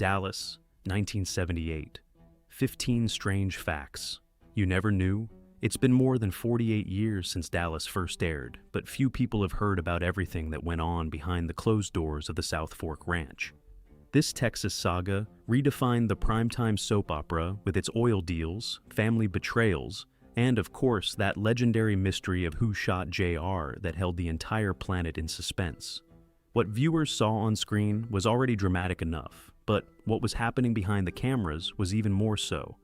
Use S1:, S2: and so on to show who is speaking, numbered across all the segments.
S1: Dallas, 1978. 15 strange facts you never knew. It's been more than 48 years since Dallas first aired, but few people have heard about everything that went on behind the closed doors of the South Fork Ranch. This Texas saga redefined the primetime soap opera with its oil deals, family betrayals, and of course that legendary mystery of who shot JR that held the entire planet in suspense. What viewers saw on screen was already dramatic enough, but what was happening behind the cameras was even more so.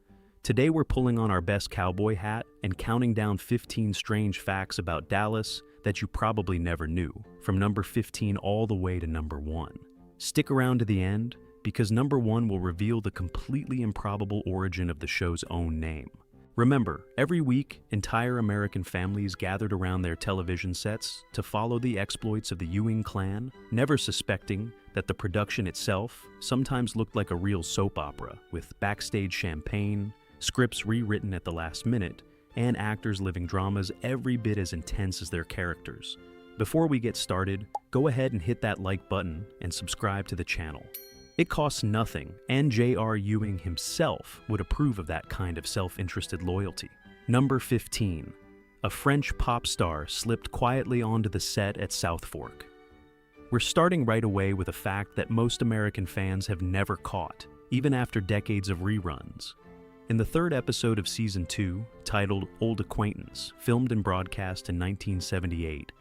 S1: Today we're pulling on our best cowboy hat and counting down 15 strange facts about Dallas that you probably never knew, from number 15 all the way to number 1. Stick around to the end, because number 1 will reveal the completely improbable origin of the show's own name. Remember, every week, entire American families gathered around their television sets to follow the exploits of the Ewing clan, never suspecting that the production itself sometimes looked like a real soap opera, with backstage champagne, scripts rewritten at the last minute, and actors living dramas every bit as intense as their characters. Before we get started, go ahead and hit that like button and subscribe to the channel. It costs nothing, and J.R. Ewing himself would approve of that kind of self-interested loyalty. Number 15. A French pop star slipped quietly onto the set at South Fork. We're starting right away with a fact that most American fans have never caught, even after decades of reruns. In the third episode of Season 2, titled Old Acquaintance, filmed and broadcast in 1978,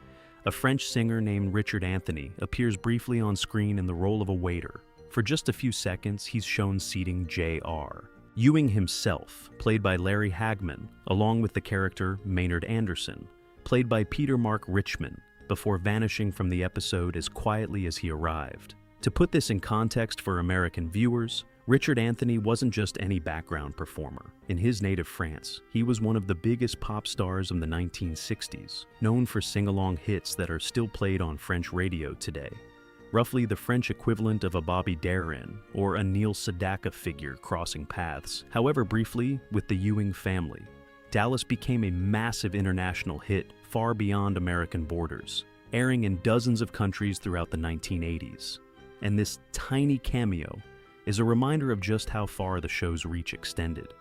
S1: a French singer named Richard Anthony appears briefly on screen in the role of a waiter. For just a few seconds, he's shown seating J.R. Ewing himself, played by Larry Hagman, along with the character Maynard Anderson, played by Peter Mark Richman, before vanishing from the episode as quietly as he arrived. To put this in context for American viewers, Richard Anthony wasn't just any background performer. In his native France, he was one of the biggest pop stars of the 1960s, known for sing-along hits that are still played on French radio today. Roughly the French equivalent of a Bobby Darin or a Neil Sedaka figure crossing paths, however briefly, with the Ewing family. Dallas became a massive international hit far beyond American borders, airing in dozens of countries throughout the 1980s. And this tiny cameo is a reminder of just how far the show's reach extended,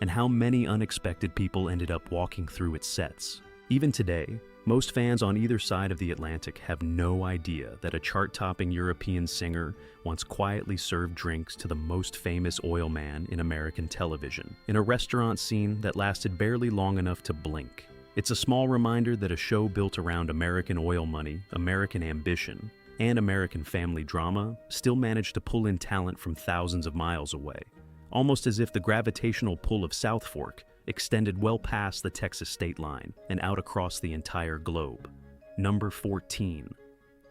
S1: and how many unexpected people ended up walking through its sets. Even today, most fans on either side of the Atlantic have no idea that a chart-topping European singer once quietly served drinks to the most famous oil man in American television, in a restaurant scene that lasted barely long enough to blink. It's a small reminder that a show built around American oil money, American ambition, and American family drama still managed to pull in talent from thousands of miles away, almost as if the gravitational pull of South Fork extended well past the Texas state line and out across the entire globe. Number 14.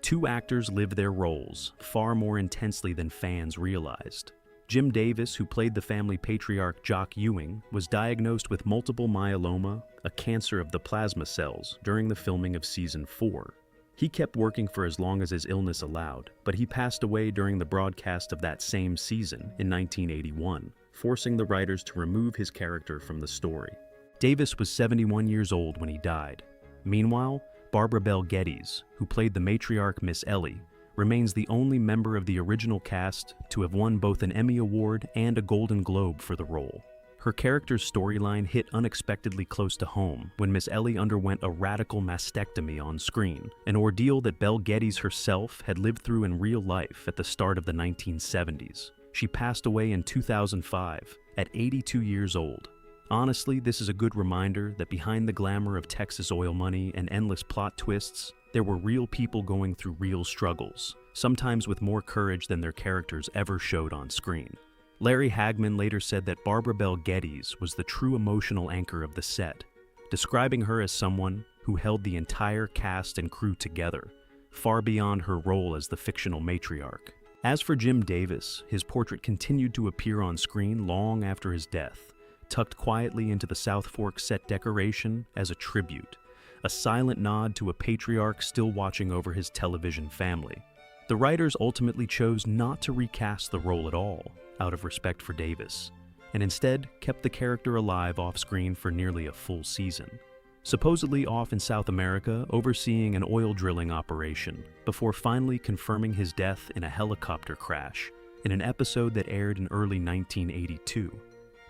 S1: Two actors lived their roles far more intensely than fans realized. Jim Davis, who played the family patriarch Jock Ewing, was diagnosed with multiple myeloma, a cancer of the plasma cells, during the filming of Season 4. He kept working for as long as his illness allowed, but he passed away during the broadcast of that same season in 1981. Forcing the writers to remove his character from the story. Davis was 71 years old when he died. Meanwhile, Barbara Bel Geddes, who played the matriarch Miss Ellie, remains the only member of the original cast to have won both an Emmy Award and a Golden Globe for the role. Her character's storyline hit unexpectedly close to home when Miss Ellie underwent a radical mastectomy on screen, an ordeal that Bel Geddes herself had lived through in real life at the start of the 1970s. She passed away in 2005, at 82 years old. Honestly, this is a good reminder that behind the glamour of Texas oil money and endless plot twists, there were real people going through real struggles, sometimes with more courage than their characters ever showed on screen. Larry Hagman later said that Barbara Bel Geddes was the true emotional anchor of the set, describing her as someone who held the entire cast and crew together, far beyond her role as the fictional matriarch. As for Jim Davis, his portrait continued to appear on screen long after his death, tucked quietly into the South Fork set decoration as a tribute, a silent nod to a patriarch still watching over his television family. The writers ultimately chose not to recast the role at all, out of respect for Davis, and instead kept the character alive off-screen for nearly a full season. Supposedly off in South America overseeing an oil drilling operation, before finally confirming his death in a helicopter crash in an episode that aired in early 1982.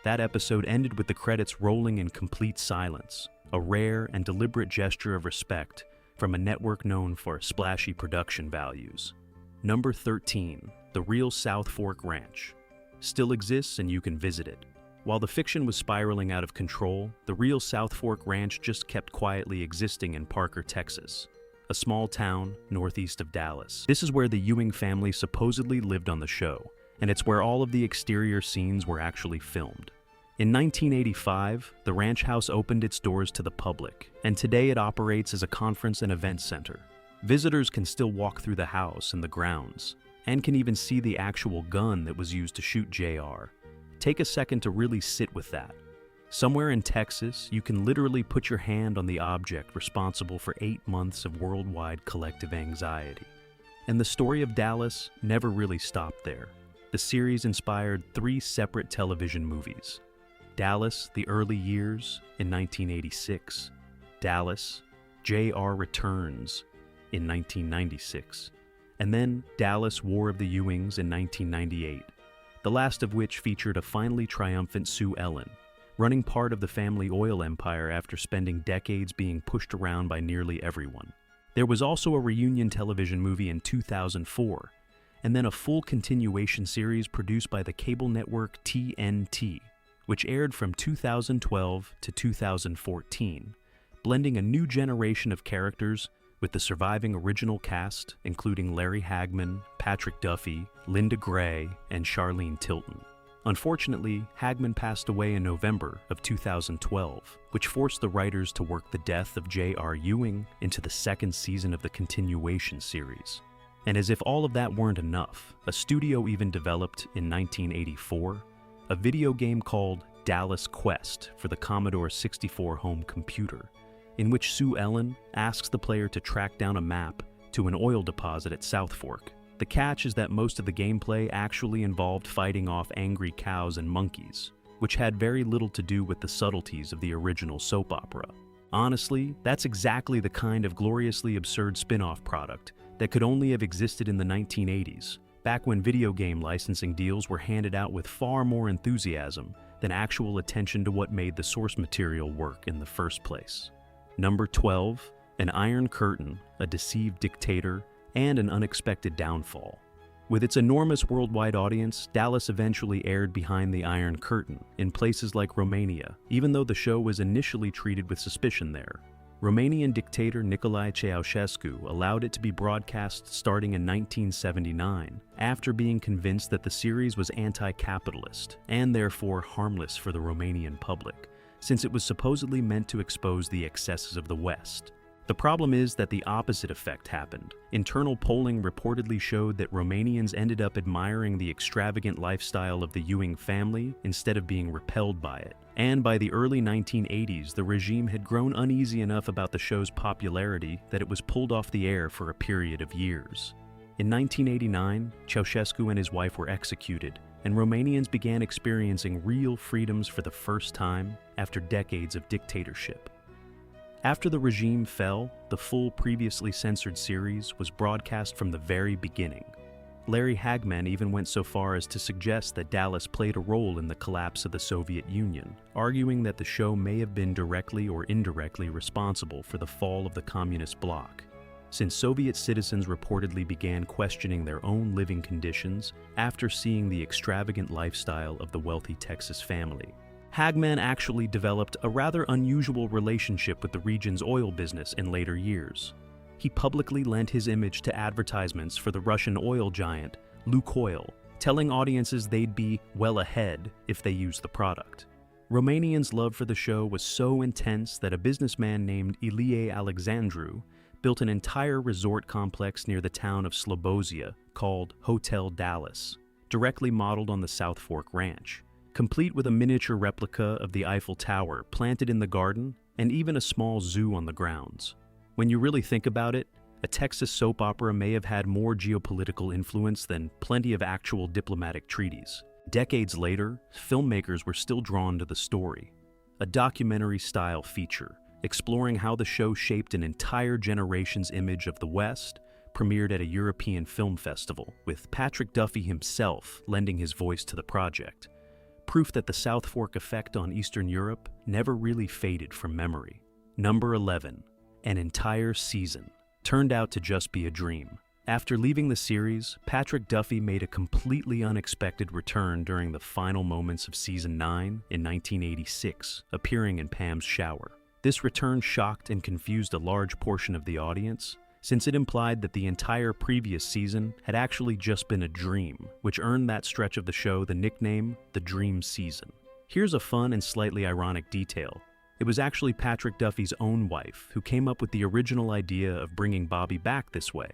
S1: That episode ended with the credits rolling in complete silence, a rare and deliberate gesture of respect from a network known for splashy production values. Number 13, the real South Fork Ranch. Still exists and you can visit it. While the fiction was spiraling out of control, the real South Fork Ranch just kept quietly existing in Parker, Texas, a small town northeast of Dallas. This is where the Ewing family supposedly lived on the show, and it's where all of the exterior scenes were actually filmed. In 1985, the ranch house opened its doors to the public, and today it operates as a conference and event center. Visitors can still walk through the house and the grounds, and can even see the actual gun that was used to shoot JR. Take a second to really sit with that. Somewhere in Texas, you can literally put your hand on the object responsible for 8 months of worldwide collective anxiety. And the story of Dallas never really stopped there. The series inspired 3 separate television movies: Dallas, The Early Years in 1986, Dallas, JR Returns in 1996, and then Dallas, War of the Ewings in 1998, the last of which featured a finally triumphant Sue Ellen, running part of the family oil empire after spending decades being pushed around by nearly everyone. There was also a reunion television movie in 2004, and then a full continuation series produced by the cable network TNT, which aired from 2012 to 2014, blending a new generation of characters with the surviving original cast, including Larry Hagman, Patrick Duffy, Linda Gray, and Charlene Tilton. Unfortunately, Hagman passed away in November of 2012, which forced the writers to work the death of J.R. Ewing into the second season of the continuation series. And as if all of that weren't enough, a studio even developed, in 1984, a video game called Dallas Quest for the Commodore 64 home computer, in which Sue Ellen asks the player to track down a map to an oil deposit at South Fork. The catch is that most of the gameplay actually involved fighting off angry cows and monkeys, which had very little to do with the subtleties of the original soap opera. Honestly, that's exactly the kind of gloriously absurd spin-off product that could only have existed in the 1980s, back when video game licensing deals were handed out with far more enthusiasm than actual attention to what made the source material work in the first place. Number 12, An Iron Curtain, a Deceived Dictator, and an Unexpected Downfall. With its enormous worldwide audience, Dallas eventually aired behind the Iron Curtain in places like Romania, even though the show was initially treated with suspicion there. Romanian dictator Nicolae Ceausescu allowed it to be broadcast starting in 1979, after being convinced that the series was anti-capitalist and therefore harmless for the Romanian public, since it was supposedly meant to expose the excesses of the West. The problem is that the opposite effect happened. Internal polling reportedly showed that Romanians ended up admiring the extravagant lifestyle of the Ewing family instead of being repelled by it. And by the early 1980s, the regime had grown uneasy enough about the show's popularity that it was pulled off the air for a period of years. In 1989, Ceausescu and his wife were executed, and Romanians began experiencing real freedoms for the first time after decades of dictatorship. After the regime fell, the full previously censored series was broadcast from the very beginning. Larry Hagman even went so far as to suggest that Dallas played a role in the collapse of the Soviet Union, arguing that the show may have been directly or indirectly responsible for the fall of the communist bloc, since Soviet citizens reportedly began questioning their own living conditions after seeing the extravagant lifestyle of the wealthy Texas family. Hagman actually developed a rather unusual relationship with the region's oil business in later years. He publicly lent his image to advertisements for the Russian oil giant Lukoil, telling audiences they'd be well ahead if they used the product. Romanians' love for the show was so intense that a businessman named Ilie Alexandru built an entire resort complex near the town of Slobozia called Hotel Dallas, directly modeled on the South Fork Ranch, complete with a miniature replica of the Eiffel Tower planted in the garden and even a small zoo on the grounds. When you really think about it, a Texas soap opera may have had more geopolitical influence than plenty of actual diplomatic treaties. Decades later, filmmakers were still drawn to the story, a documentary-style feature exploring how the show shaped an entire generation's image of the West, premiered at a European film festival, with Patrick Duffy himself lending his voice to the project. Proof that the South Fork effect on Eastern Europe never really faded from memory. Number 11. An entire season turned out to just be a dream. After leaving the series, Patrick Duffy made a completely unexpected return during the final moments of Season 9 in 1986, appearing in Pam's shower. This return shocked and confused a large portion of the audience, since it implied that the entire previous season had actually just been a dream, which earned that stretch of the show the nickname the Dream Season. Here's a fun and slightly ironic detail. It was actually Patrick Duffy's own wife who came up with the original idea of bringing Bobby back this way.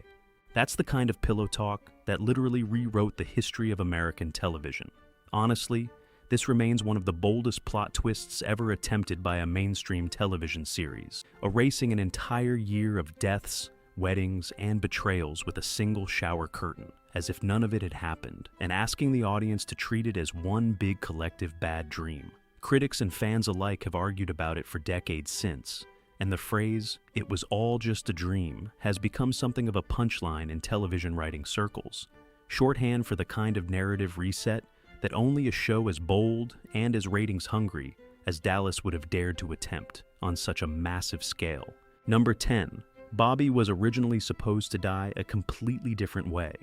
S1: That's the kind of pillow talk that literally rewrote the history of American television. Honestly, this remains one of the boldest plot twists ever attempted by a mainstream television series, erasing an entire year of deaths, weddings, and betrayals with a single shower curtain, as if none of it had happened, and asking the audience to treat it as one big collective bad dream. Critics and fans alike have argued about it for decades since, and the phrase, "it was all just a dream," has become something of a punchline in television writing circles, shorthand for the kind of narrative reset that only a show as bold and as ratings-hungry as Dallas would have dared to attempt on such a massive scale. Number 10. Bobby was originally supposed to die a completely different way.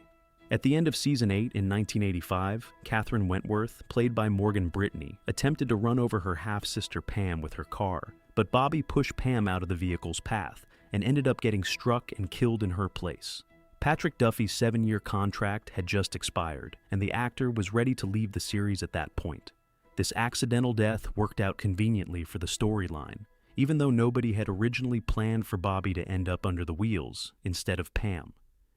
S1: At the end of Season 8 in 1985, Catherine Wentworth, played by Morgan Brittany, attempted to run over her half-sister Pam with her car, but Bobby pushed Pam out of the vehicle's path and ended up getting struck and killed in her place. Patrick Duffy's 7-year contract had just expired, and the actor was ready to leave the series at that point. This accidental death worked out conveniently for the storyline, even though nobody had originally planned for Bobby to end up under the wheels instead of Pam.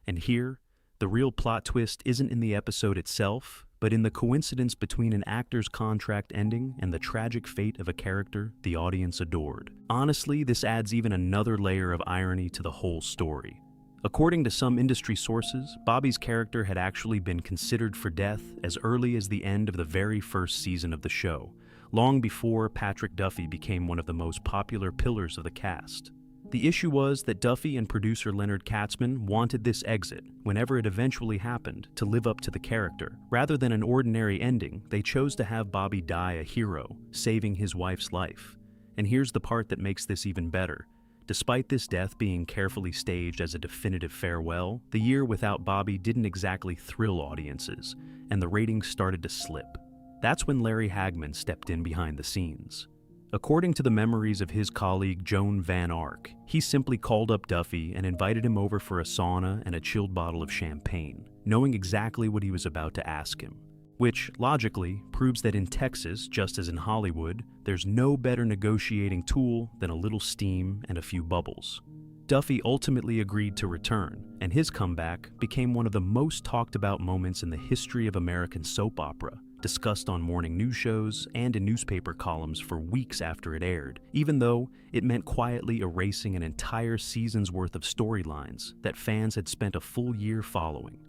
S1: And here, the real plot twist isn't in the episode itself, but in the coincidence between an actor's contract ending and the tragic fate of a character the audience adored. Honestly, this adds even another layer of irony to the whole story. According to some industry sources, Bobby's character had actually been considered for death as early as the end of the very first season of the show, long before Patrick Duffy became one of the most popular pillars of the cast. The issue was that Duffy and producer Leonard Katzman wanted this exit, whenever it eventually happened, to live up to the character. Rather than an ordinary ending, they chose to have Bobby die a hero, saving his wife's life. And here's the part that makes this even better. Despite this death being carefully staged as a definitive farewell, the year without Bobby didn't exactly thrill audiences, and the ratings started to slip. That's when Larry Hagman stepped in behind the scenes. According to the memories of his colleague Joan Van Ark, he simply called up Duffy and invited him over for a sauna and a chilled bottle of champagne, knowing exactly what he was about to ask him. Which, logically, proves that in Texas, just as in Hollywood, there's no better negotiating tool than a little steam and a few bubbles. Duffy ultimately agreed to return, and his comeback became one of the most talked about moments in the history of American soap opera, discussed on morning news shows and in newspaper columns for weeks after it aired, even though it meant quietly erasing an entire season's worth of storylines that fans had spent a full year following.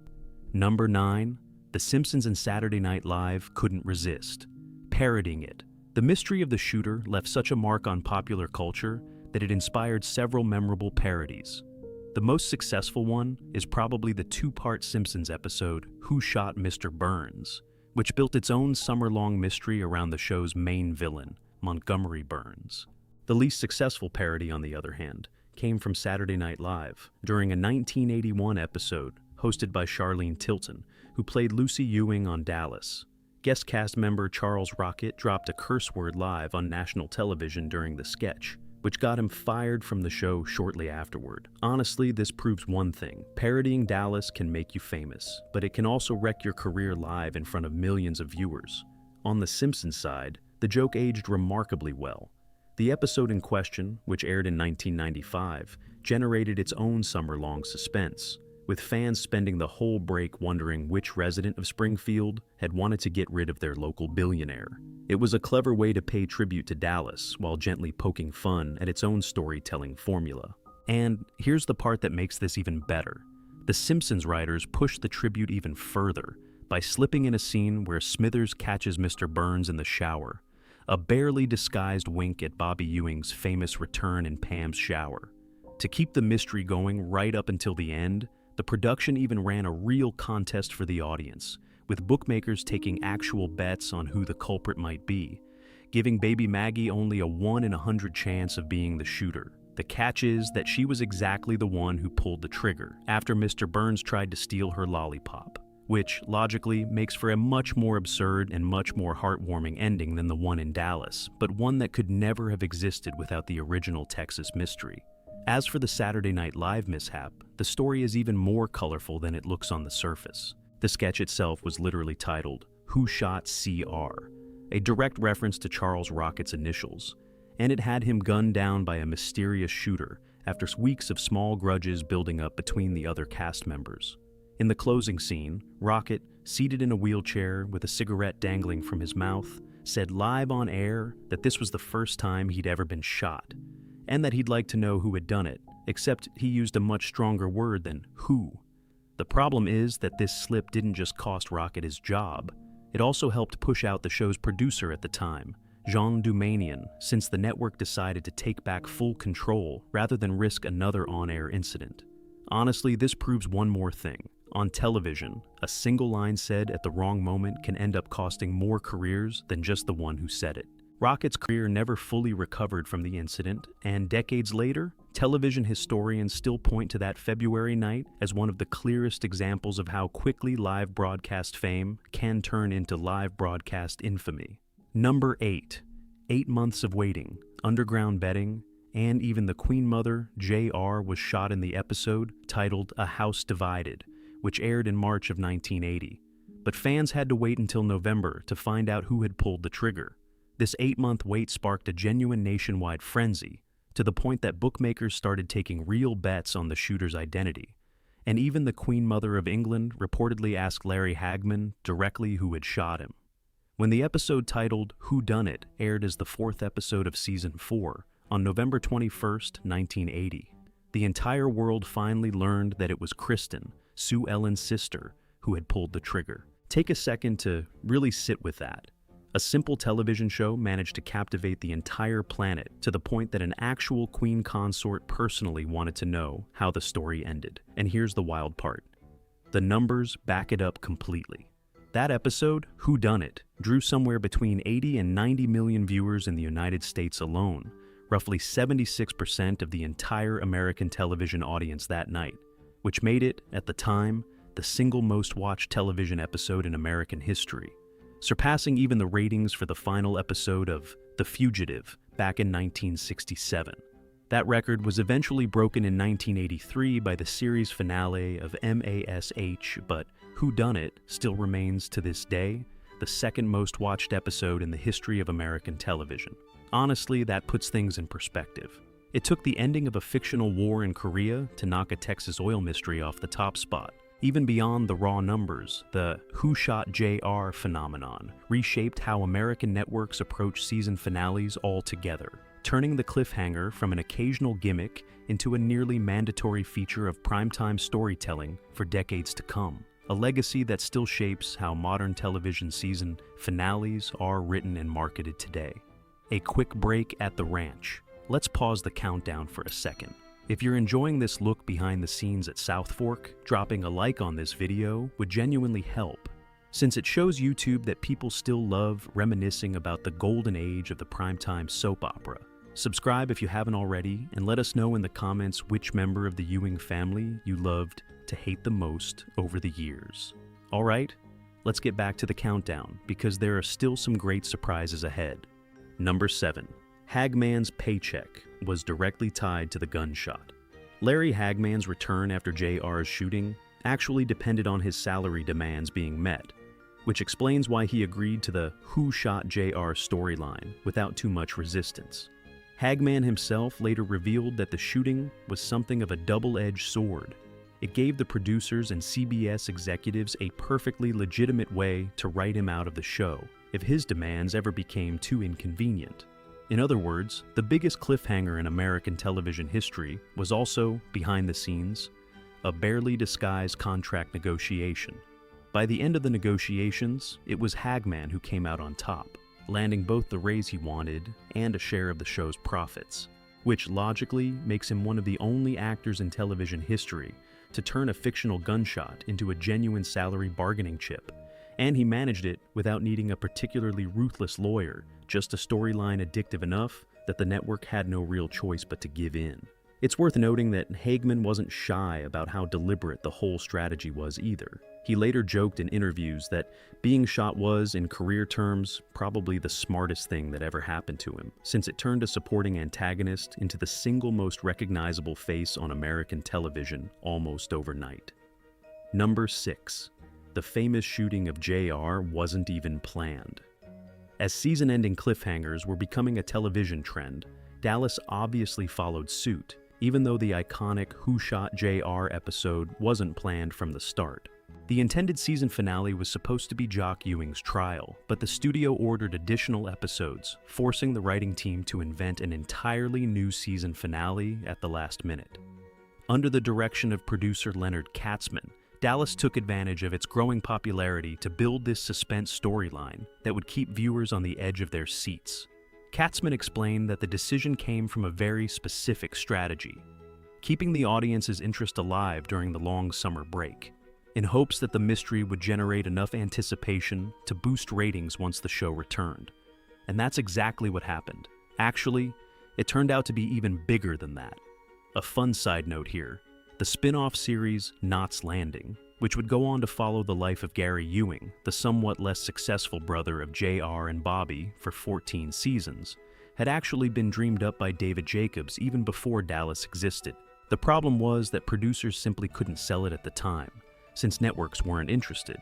S1: Number 9. The Simpsons and Saturday Night Live couldn't resist parodying it. The mystery of the shooter left such a mark on popular culture that it inspired several memorable parodies. The most successful one is probably the 2-part Simpsons episode, Who Shot Mr. Burns?, which built its own summer-long mystery around the show's main villain, Montgomery Burns. The least successful parody, on the other hand, came from Saturday Night Live during a 1981 episode hosted by Charlene Tilton, who played Lucy Ewing on Dallas. Guest cast member Charles Rocket dropped a curse word live on national television during the sketch, which got him fired from the show shortly afterward. Honestly, this proves one thing. Parodying Dallas can make you famous, but it can also wreck your career live in front of millions of viewers. On The Simpsons side, the joke aged remarkably well. The episode in question, which aired in 1995, generated its own summer-long suspense, with fans spending the whole break wondering which resident of Springfield had wanted to get rid of their local billionaire. It was a clever way to pay tribute to Dallas while gently poking fun at its own storytelling formula. And here's the part that makes this even better. The Simpsons writers pushed the tribute even further by slipping in a scene where Smithers catches Mr. Burns in the shower, a barely disguised wink at Bobby Ewing's famous return in Pam's shower. To keep the mystery going right up until the end, The production even ran a real contest for the audience, with bookmakers taking actual bets on who the culprit might be, giving baby Maggie only a 1 in 100 chance of being the shooter. The catch is that she was exactly the one who pulled the trigger after Mr. Burns tried to steal her lollipop, which, logically, makes for a much more absurd and much more heartwarming ending than the one in Dallas, but one that could never have existed without the original Texas mystery. As for the Saturday Night Live mishap, the story is even more colorful than it looks on the surface. The sketch itself was literally titled, "Who Shot CR?", a direct reference to Charles Rocket's initials, and it had him gunned down by a mysterious shooter after weeks of small grudges building up between the other cast members. In the closing scene, Rocket, seated in a wheelchair with a cigarette dangling from his mouth, said live on air that this was the first time he'd ever been shot, and that he'd like to know who had done it, except he used a much stronger word than who. The problem is that this slip didn't just cost Rocket his job, it also helped push out the show's producer at the time, Jean Doumanian, since the network decided to take back full control rather than risk another on-air incident. Honestly, this proves one more thing. On television, a single line said at the wrong moment can end up costing more careers than just the one who said it. Rocket's career never fully recovered from the incident, and decades later, television historians still point to that February night as one of the clearest examples of how quickly live broadcast fame can turn into live broadcast infamy. Number 8. 8 months of waiting, underground betting, and even the Queen Mother, JR, was shot in the episode titled A House Divided, which aired in March of 1980. But fans had to wait until November to find out who had pulled the trigger. This 8-month wait sparked a genuine nationwide frenzy, to the point that bookmakers started taking real bets on the shooter's identity. And even the Queen Mother of England reportedly asked Larry Hagman directly who had shot him. When the episode titled Who Done It aired as the 4th episode of Season 4 on November 21st, 1980, the entire world finally learned that it was Kristen, Sue Ellen's sister, who had pulled the trigger. Take a second to really sit with that. A simple television show managed to captivate the entire planet to the point that an actual queen consort personally wanted to know how the story ended. And here's the wild part. The numbers back it up completely. That episode, Who Done It, drew somewhere between 80 and 90 million viewers in the United States alone, roughly 76% of the entire American television audience that night, which made it, at the time, the single most watched television episode in American history, surpassing even the ratings for the final episode of The Fugitive back in 1967. That record was eventually broken in 1983 by the series finale of MASH, but Who Done It still remains to this day the second most watched episode in the history of American television. Honestly, that puts things in perspective. It took the ending of a fictional war in Korea to knock a Texas oil mystery off the top spot. Even beyond the raw numbers, the Who Shot JR phenomenon reshaped how American networks approach season finales altogether, turning the cliffhanger from an occasional gimmick into a nearly mandatory feature of primetime storytelling for decades to come, a legacy that still shapes how modern television season finales are written and marketed today. A quick break at the ranch. Let's pause the countdown for a second. If you're enjoying this look behind the scenes at South Fork, dropping a like on this video would genuinely help, since it shows YouTube that people still love reminiscing about the golden age of the primetime soap opera. Subscribe if you haven't already, and let us know in the comments which member of the Ewing family you loved to hate the most over the years. Alright, let's get back to the countdown, because there are still some great surprises ahead. Number 7. Hagman's paycheck was directly tied to the gunshot. Larry Hagman's return after JR's shooting actually depended on his salary demands being met, which explains why he agreed to the Who Shot JR storyline without too much resistance. Hagman himself later revealed that the shooting was something of a double-edged sword. It gave the producers and CBS executives a perfectly legitimate way to write him out of the show if his demands ever became too inconvenient. In other words, the biggest cliffhanger in American television history was also, behind the scenes, a barely disguised contract negotiation. By the end of the negotiations, it was Hagman who came out on top, landing both the raise he wanted and a share of the show's profits, which logically makes him one of the only actors in television history to turn a fictional gunshot into a genuine salary bargaining chip. And he managed it without needing a particularly ruthless lawyer, just a storyline addictive enough that the network had no real choice but to give in. It's worth noting that Hagman wasn't shy about how deliberate the whole strategy was either. He later joked in interviews that being shot was, in career terms, probably the smartest thing that ever happened to him, since it turned a supporting antagonist into the single most recognizable face on American television almost overnight. Number 6. The famous shooting of JR wasn't even planned. As season-ending cliffhangers were becoming a television trend, Dallas obviously followed suit, even though the iconic Who Shot JR episode wasn't planned from the start. The intended season finale was supposed to be Jock Ewing's trial, but the studio ordered additional episodes, forcing the writing team to invent an entirely new season finale at the last minute. Under the direction of producer Leonard Katzman, Dallas took advantage of its growing popularity to build this suspense storyline that would keep viewers on the edge of their seats. Katzman explained that the decision came from a very specific strategy: keeping the audience's interest alive during the long summer break, in hopes that the mystery would generate enough anticipation to boost ratings once the show returned. And that's exactly what happened. Actually, it turned out to be even bigger than that. A fun side note here: the spin-off series Knots Landing, which would go on to follow the life of Gary Ewing, the somewhat less successful brother of JR and Bobby, for 14 seasons, had actually been dreamed up by David Jacobs even before Dallas existed. The problem was that producers simply couldn't sell it at the time, since networks weren't interested.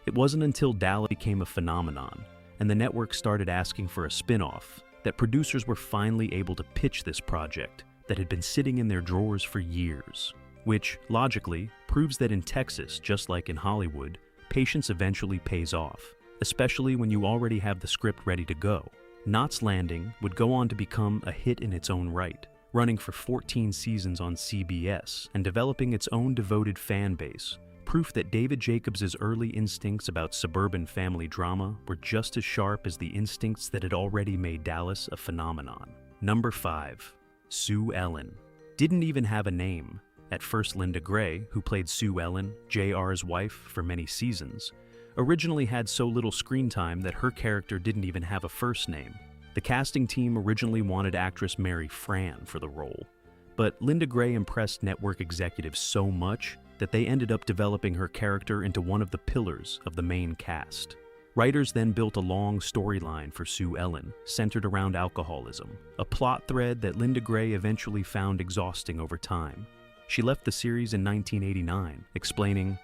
S1: It wasn't until Dallas became a phenomenon, and the network started asking for a spin-off, that producers were finally able to pitch this project that had been sitting in their drawers for years. Which, logically, proves that in Texas, just like in Hollywood, patience eventually pays off, especially when you already have the script ready to go. Knots Landing would go on to become a hit in its own right, running for 14 seasons on CBS and developing its own devoted fan base, proof that David Jacobs' early instincts about suburban family drama were just as sharp as the instincts that had already made Dallas a phenomenon. Number 5. Sue Ellen. Didn't even have a name. At first, Linda Gray, who played Sue Ellen, JR's wife for many seasons, originally had so little screen time that her character didn't even have a first name. The casting team originally wanted actress Mary Fran for the role, but Linda Gray impressed network executives so much that they ended up developing her character into one of the pillars of the main cast. Writers then built a long storyline for Sue Ellen, centered around alcoholism, a plot thread that Linda Gray eventually found exhausting over time. She left the series in 1989, explaining,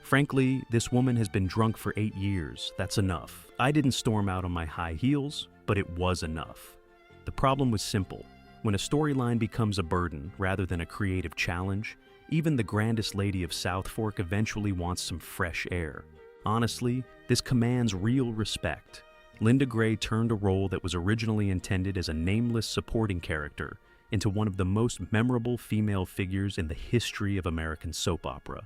S1: "Frankly, this woman has been drunk for 8 years. That's enough. I didn't storm out on my high heels, but it was enough." The problem was simple. When a storyline becomes a burden rather than a creative challenge, even the grandest lady of South Fork eventually wants some fresh air. Honestly, this commands real respect. Linda Gray turned a role that was originally intended as a nameless supporting character into one of the most memorable female figures in the history of American soap opera.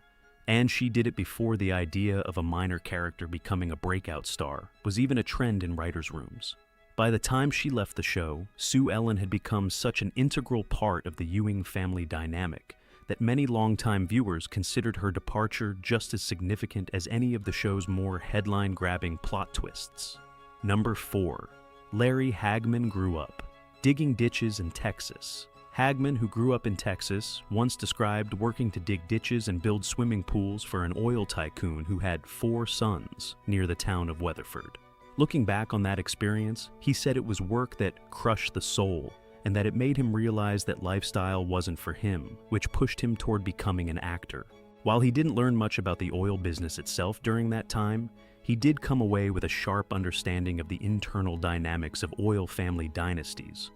S1: And she did it before the idea of a minor character becoming a breakout star was even a trend in writers' rooms. By the time she left the show, Sue Ellen had become such an integral part of the Ewing family dynamic that many longtime viewers considered her departure just as significant as any of the show's more headline-grabbing plot twists. Number 4. Larry Hagman grew up. Digging ditches in Texas. Hagman, who grew up in Texas, once described working to dig ditches and build swimming pools for an oil tycoon who had 4 sons near the town of Weatherford. Looking back on that experience, he said it was work that crushed the soul, and that it made him realize that lifestyle wasn't for him, which pushed him toward becoming an actor. While he didn't learn much about the oil business itself during that time, he did come away with a sharp understanding of the internal dynamics of oil family dynasties.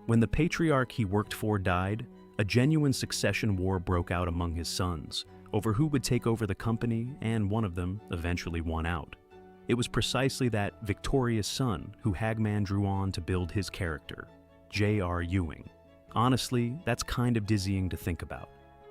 S1: When the patriarch he worked for died, a genuine succession war broke out among his sons over who would take over the company, and one of them eventually won out. It was precisely that victorious son who Hagman drew on to build his character, J.R. Ewing. Honestly, that's kind of dizzying to think about.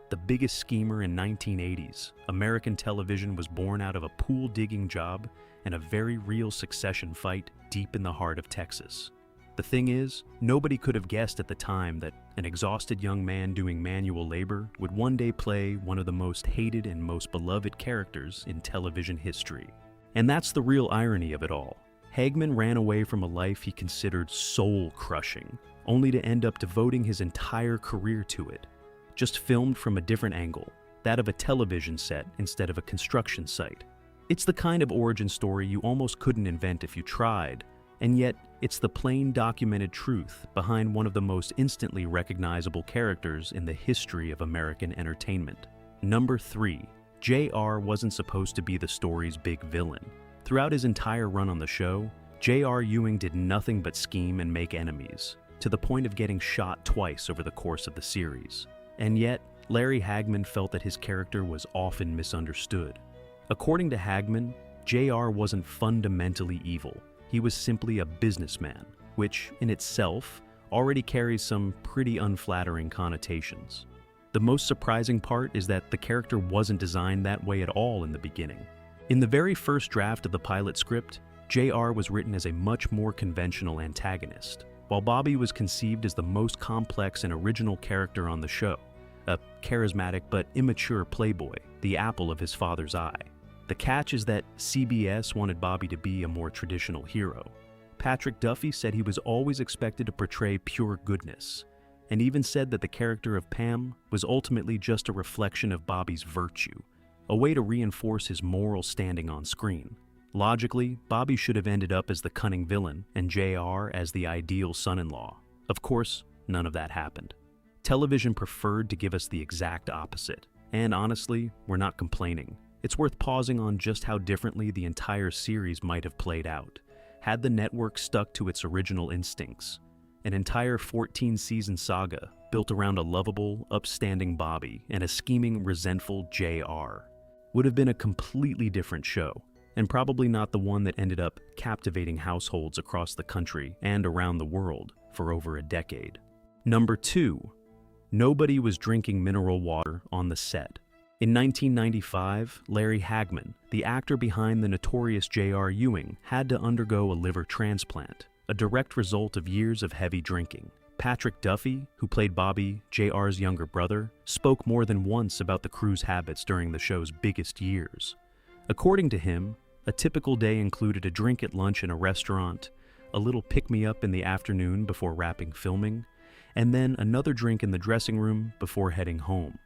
S1: The biggest schemer in 1980s, American television was born out of a pool digging job and a very real succession fight deep in the heart of Texas. The thing is, nobody could have guessed at the time that an exhausted young man doing manual labor would one day play one of the most hated and most beloved characters in television history. And that's the real irony of it all. Hagman ran away from a life he considered soul-crushing, only to end up devoting his entire career to it, just filmed from a different angle, that of a television set instead of a construction site. It's the kind of origin story you almost couldn't invent if you tried, and yet it's the plain documented truth behind one of the most instantly recognizable characters in the history of American entertainment. Number 3. JR wasn't supposed to be the story's big villain. Throughout his entire run on the show, J.R. Ewing did nothing but scheme and make enemies, to the point of getting shot twice over the course of the series. And yet, Larry Hagman felt that his character was often misunderstood. According to Hagman, JR wasn't fundamentally evil. He was simply a businessman, which, in itself, already carries some pretty unflattering connotations. The most surprising part is that the character wasn't designed that way at all in the beginning. In the very first draft of the pilot script, JR was written as a much more conventional antagonist, while Bobby was conceived as the most complex and original character on the show, a charismatic but immature playboy, the apple of his father's eye. The catch is that CBS wanted Bobby to be a more traditional hero. Patrick Duffy said he was always expected to portray pure goodness, and even said that the character of Pam was ultimately just a reflection of Bobby's virtue, a way to reinforce his moral standing on screen. Logically, Bobby should have ended up as the cunning villain and JR as the ideal son-in-law. Of course, none of that happened. Television preferred to give us the exact opposite, and honestly, we're not complaining. It's worth pausing on just how differently the entire series might have played out, had the network stuck to its original instincts. An entire 14-season saga built around a lovable, upstanding Bobby and a scheming, resentful JR would have been a completely different show, and probably not the one that ended up captivating households across the country and around the world for over a decade. Number 2. Nobody was drinking mineral water on the set. In 1995, Larry Hagman, the actor behind the notorious J.R. Ewing, had to undergo a liver transplant, a direct result of years of heavy drinking. Patrick Duffy, who played Bobby, J.R.'s younger brother, spoke more than once about the crew's habits during the show's biggest years. According to him, a typical day included a drink at lunch in a restaurant, a little pick-me-up in the afternoon before wrapping filming, and then another drink in the dressing room before heading home.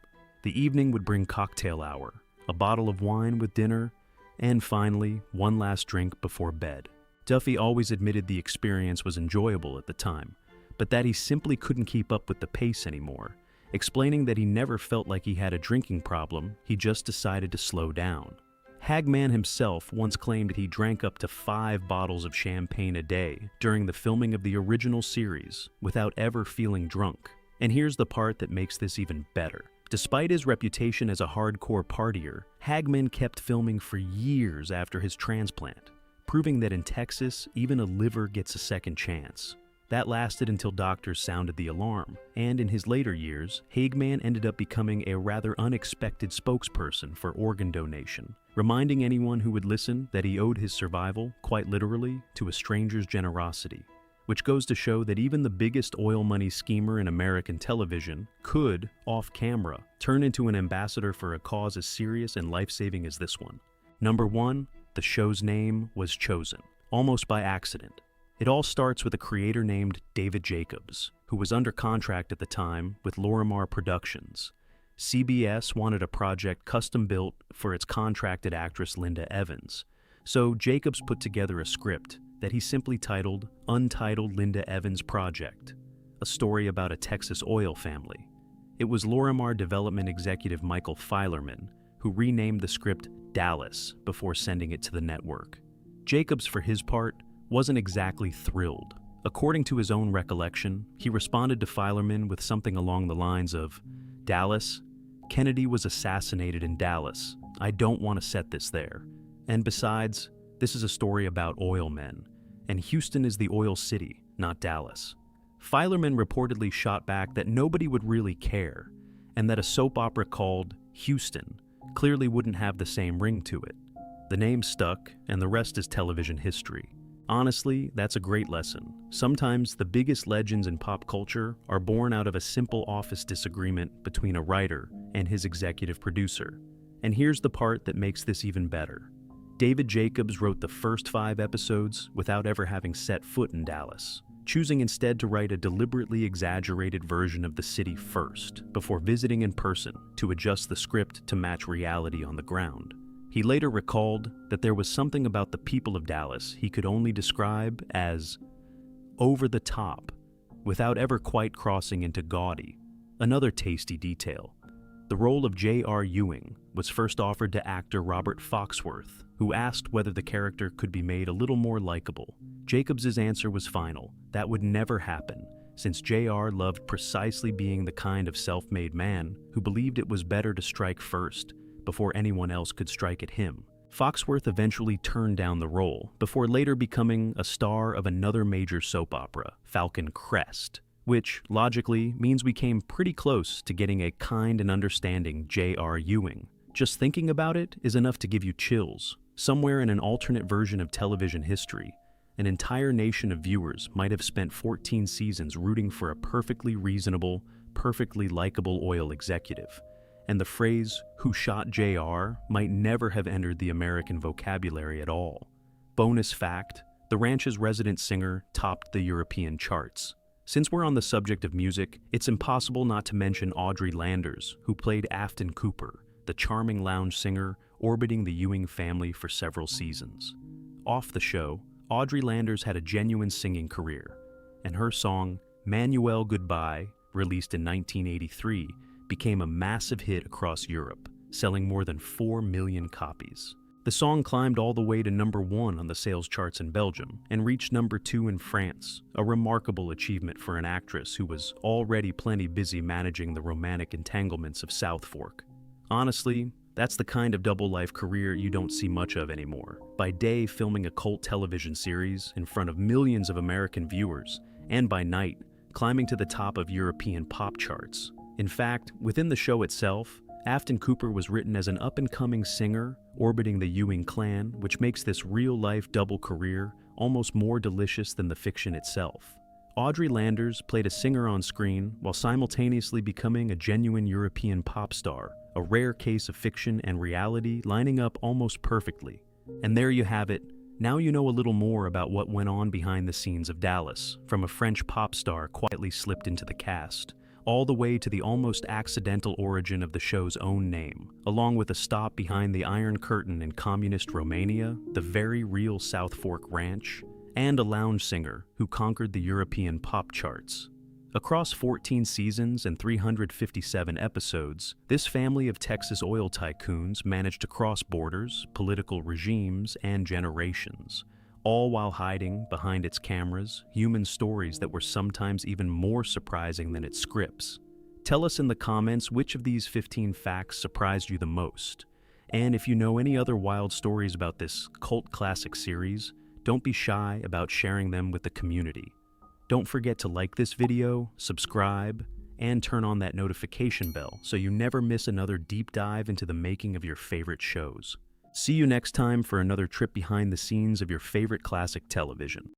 S1: The evening would bring cocktail hour, a bottle of wine with dinner, and finally, one last drink before bed. Duffy always admitted the experience was enjoyable at the time, but that he simply couldn't keep up with the pace anymore, explaining that he never felt like he had a drinking problem, he just decided to slow down. Hagman himself once claimed that he drank up to 5 bottles of champagne a day during the filming of the original series without ever feeling drunk. And here's the part that makes this even better. Despite his reputation as a hardcore partier, Hagman kept filming for years after his transplant, proving that in Texas, even a liver gets a second chance. That lasted until doctors sounded the alarm, and in his later years, Hagman ended up becoming a rather unexpected spokesperson for organ donation, reminding anyone who would listen that he owed his survival, quite literally, to a stranger's generosity. Which goes to show that even the biggest oil money schemer in American television could, off-camera, turn into an ambassador for a cause as serious and life-saving as this one. Number 1, the show's name was chosen, almost by accident. It all starts with a creator named David Jacobs, who was under contract at the time with Lorimar Productions. CBS wanted a project custom-built for its contracted actress Linda Evans, so Jacobs put together a script that he simply titled Untitled Linda Evans Project, a story about a Texas oil family. It was Lorimar development executive Michael Filerman who renamed the script Dallas before sending it to the network. Jacobs, for his part, wasn't exactly thrilled. According to his own recollection, he responded to Filerman with something along the lines of, "Dallas? Kennedy was assassinated in Dallas. I don't want to set this there. And besides, this is a story about oil men, and Houston is the oil city, not Dallas." Filerman reportedly shot back that nobody would really care, and that a soap opera called Houston clearly wouldn't have the same ring to it. The name stuck, and the rest is television history. Honestly, that's a great lesson. Sometimes the biggest legends in pop culture are born out of a simple office disagreement between a writer and his executive producer. And here's the part that makes this even better. David Jacobs wrote the first 5 episodes without ever having set foot in Dallas, choosing instead to write a deliberately exaggerated version of the city first, before visiting in person to adjust the script to match reality on the ground. He later recalled that there was something about the people of Dallas he could only describe as over the top, without ever quite crossing into gaudy. Another tasty detail: the role of J.R. Ewing was first offered to actor Robert Foxworth, who asked whether the character could be made a little more likable. Jacobs' answer was final: that would never happen, since J.R. loved precisely being the kind of self-made man who believed it was better to strike first before anyone else could strike at him. Foxworth eventually turned down the role, before later becoming a star of another major soap opera, Falcon Crest, which, logically, means we came pretty close to getting a kind and understanding J.R. Ewing. Just thinking about it is enough to give you chills. Somewhere in an alternate version of television history, an entire nation of viewers might have spent 14 seasons rooting for a perfectly reasonable, perfectly likable oil executive. And the phrase, "who shot JR," might never have entered the American vocabulary at all. Bonus fact, the ranch's resident singer topped the European charts. Since we're on the subject of music, it's impossible not to mention Audrey Landers, who played Afton Cooper, the charming lounge singer orbiting the Ewing family for several seasons. Off the show, Audrey Landers had a genuine singing career, and her song, "Manuel Goodbye," released in 1983, became a massive hit across Europe, selling more than 4 million copies. The song climbed all the way to #1 on the sales charts in Belgium and reached #2 in France, a remarkable achievement for an actress who was already plenty busy managing the romantic entanglements of South Fork. Honestly, that's the kind of double-life career you don't see much of anymore. By day filming a cult television series in front of millions of American viewers, and by night climbing to the top of European pop charts. In fact, within the show itself, Afton Cooper was written as an up-and-coming singer orbiting the Ewing clan, which makes this real-life double career almost more delicious than the fiction itself. Audrey Landers played a singer on screen while simultaneously becoming a genuine European pop star, a rare case of fiction and reality lining up almost perfectly. And there you have it. Now you know a little more about what went on behind the scenes of Dallas, from a French pop star quietly slipped into the cast, all the way to the almost accidental origin of the show's own name, along with a stop behind the Iron Curtain in communist Romania, the very real South Fork Ranch, and a lounge singer who conquered the European pop charts. Across 14 seasons and 357 episodes, this family of Texas oil tycoons managed to cross borders, political regimes, and generations, all while hiding behind its cameras human stories that were sometimes even more surprising than its scripts. Tell us in the comments which of these 15 facts surprised you the most. And if you know any other wild stories about this cult classic series, don't be shy about sharing them with the community. Don't forget to like this video, subscribe, and turn on that notification bell so you never miss another deep dive into the making of your favorite shows. See you next time for another trip behind the scenes of your favorite classic television.